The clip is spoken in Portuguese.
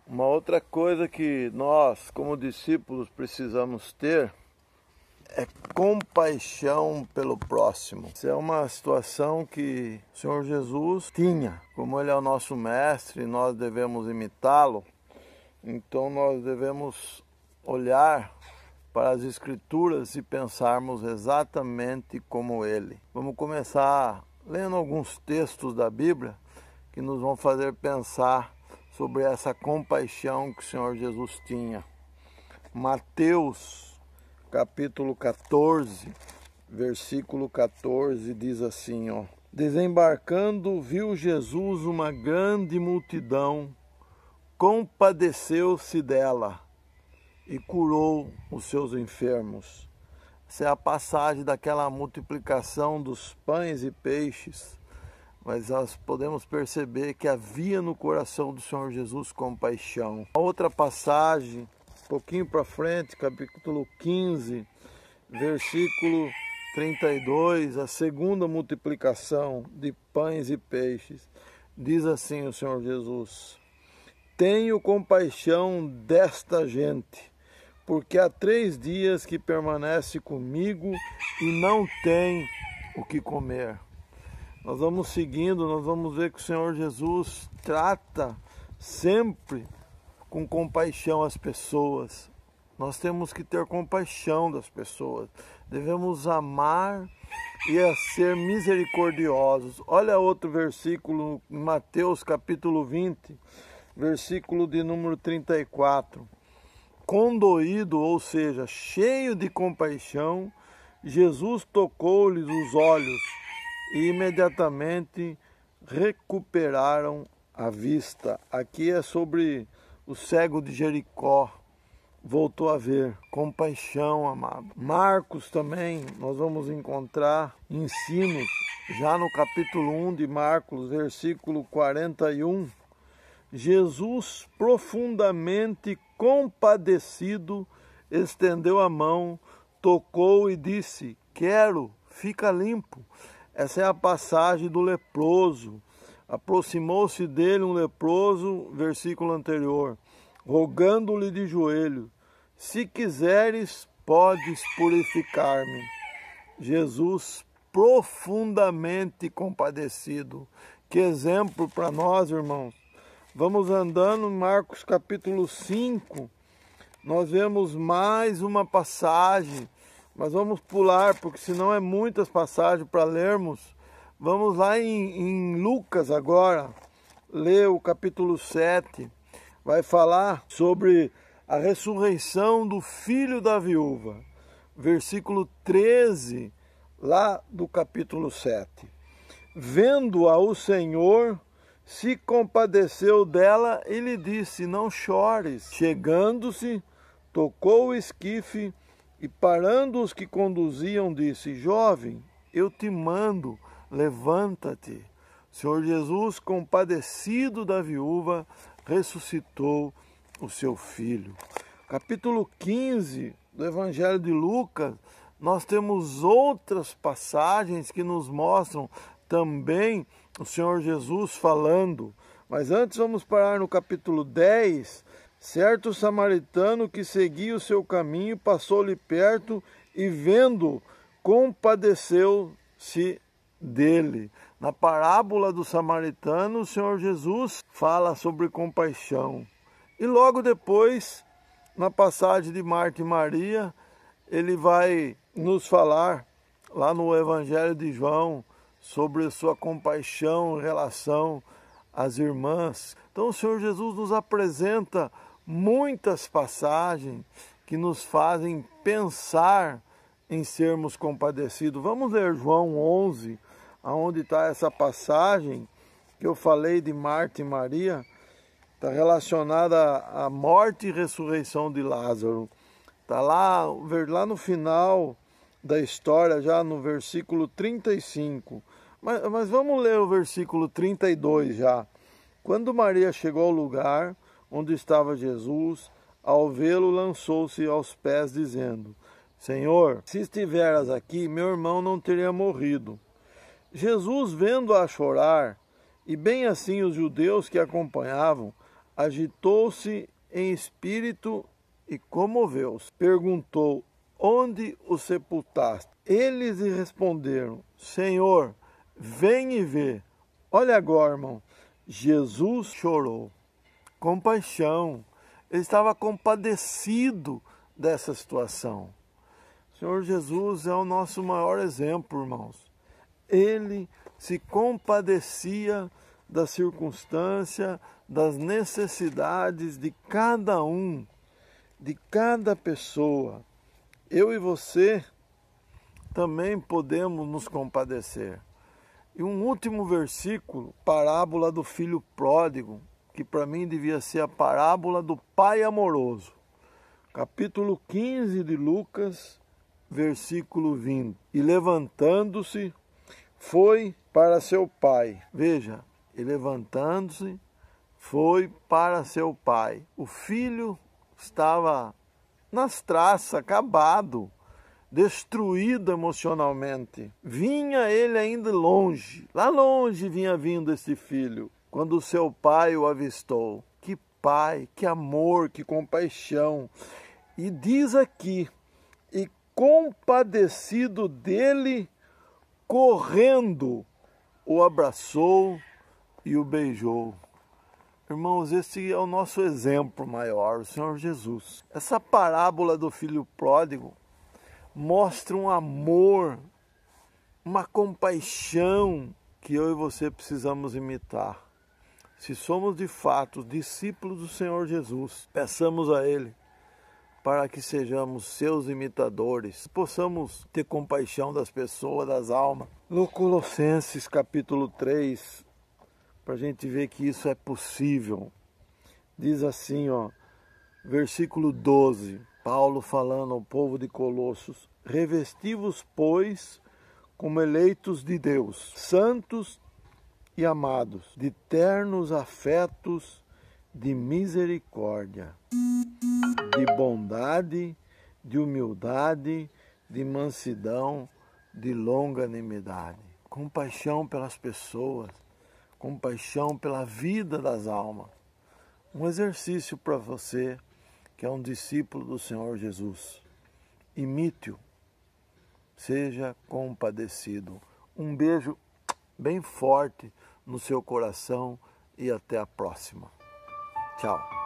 Uma outra coisa que nós, como discípulos, precisamos ter é compaixão pelo próximo. Isso é uma situação que o Senhor Jesus tinha. Como Ele é o nosso mestre, nós devemos imitá-lo. Então nós devemos olhar para as Escrituras e pensarmos exatamente como Ele. Vamos começar lendo alguns textos da Bíblia que nos vão fazer pensar sobre essa compaixão que o Senhor Jesus tinha. Mateus, capítulo 14, versículo 14, diz assim, ó: Desembarcando, viu Jesus uma grande multidão, compadeceu-se dela e curou os seus enfermos. Essa é a passagem daquela multiplicação dos pães e peixes. Mas nós podemos perceber que havia no coração do Senhor Jesus compaixão. A outra passagem, um pouquinho para frente, capítulo 15, versículo 32, a segunda multiplicação de pães e peixes. Diz assim o Senhor Jesus: Tenho compaixão desta gente, porque há 3 dias que permanece comigo e não tem o que comer. Nós vamos seguindo, nós vamos ver que o Senhor Jesus trata sempre com compaixão as pessoas. Nós temos que ter compaixão das pessoas. Devemos amar e ser misericordiosos. Olha outro versículo, em Mateus capítulo 20, versículo de número 34. Condoído, ou seja, cheio de compaixão, Jesus tocou-lhes os olhos e imediatamente recuperaram a vista. Aqui é sobre o cego de Jericó. Voltou a ver. Compaixão, amado. Marcos também, nós vamos encontrar ensinos, já no capítulo 1 de Marcos, versículo 41. Jesus, profundamente compadecido, estendeu a mão, tocou e disse: Quero, fica limpo. Essa é a passagem do leproso. Aproximou-se dele um leproso, versículo anterior, rogando-lhe de joelho: Se quiseres, podes purificar-me. Jesus, profundamente compadecido. Que exemplo para nós, irmãos. Vamos andando em Marcos capítulo 5, nós vemos mais uma passagem, mas vamos pular, porque senão é muitas passagens para lermos. Vamos lá em Lucas agora, ler o capítulo 7, vai falar sobre a ressurreição do filho da viúva, versículo 13, lá do capítulo 7. Vendo-a o Senhor, se compadeceu dela e lhe disse: Não chores. Chegando-se, tocou o esquife e, parando os que conduziam, disse: Jovem, eu te mando, levanta-te. O Senhor Jesus, compadecido da viúva, ressuscitou o seu filho. Capítulo 15 do Evangelho de Lucas, nós temos outras passagens que nos mostram também o Senhor Jesus falando. Mas antes vamos parar no capítulo 10. Certo samaritano que seguia o seu caminho passou-lhe perto e, vendo, compadeceu-se dele. Na parábola do samaritano, o Senhor Jesus fala sobre compaixão. E logo depois, na passagem de Marta e Maria, ele vai nos falar, lá no Evangelho de João, sobre a sua compaixão em relação às irmãs. Então o Senhor Jesus nos apresenta muitas passagens que nos fazem pensar em sermos compadecidos. Vamos ler João 11, onde está essa passagem que eu falei de Marta e Maria. Está relacionada à morte e ressurreição de Lázaro. Está lá no final da história, já no versículo 35. Mas vamos ler o versículo 32 já. Quando Maria chegou ao lugar onde estava Jesus, ao vê-lo, lançou-se aos pés, dizendo: Senhor, se estiveras aqui, meu irmão não teria morrido. Jesus, vendo-a chorar, e bem assim os judeus que acompanhavam, agitou-se em espírito e comoveu-se. Perguntou: onde o sepultaste? Eles lhe responderam: Senhor, vem e vê. Olha agora, irmão, Jesus chorou. Compaixão. Ele estava compadecido dessa situação. O Senhor Jesus é o nosso maior exemplo, irmãos. Ele se compadecia da circunstância, das necessidades de cada um, de cada pessoa. Eu e você também podemos nos compadecer. E um último versículo, parábola do filho pródigo, que para mim devia ser a parábola do pai amoroso. Capítulo 15 de Lucas, versículo 20. E levantando-se, foi para seu pai. Veja, e levantando-se, foi para seu pai. O filho estava nas traças, acabado, destruído emocionalmente. Vinha ele ainda longe, lá longe vinha vindo esse filho, quando seu pai o avistou. Que pai, que amor, que compaixão. E diz aqui, e compadecido dele, correndo, o abraçou e o beijou. Irmãos, esse é o nosso exemplo maior, o Senhor Jesus. Essa parábola do filho pródigo mostra um amor, uma compaixão que eu e você precisamos imitar. Se somos de fato discípulos do Senhor Jesus, peçamos a Ele para que sejamos seus imitadores, possamos ter compaixão das pessoas, das almas. No Colossenses capítulo 3, para a gente ver que isso é possível, diz assim, versículo 12, Paulo falando ao povo de Colossos: revesti-vos, pois, como eleitos de Deus, santos e amados, de ternos afetos, de misericórdia, de bondade, de humildade, de mansidão, de longanimidade. Compaixão pelas pessoas, compaixão pela vida das almas. Um exercício para você que é um discípulo do Senhor Jesus. Imite-o, seja compadecido. Um beijo bem forte no seu coração e até a próxima. Tchau.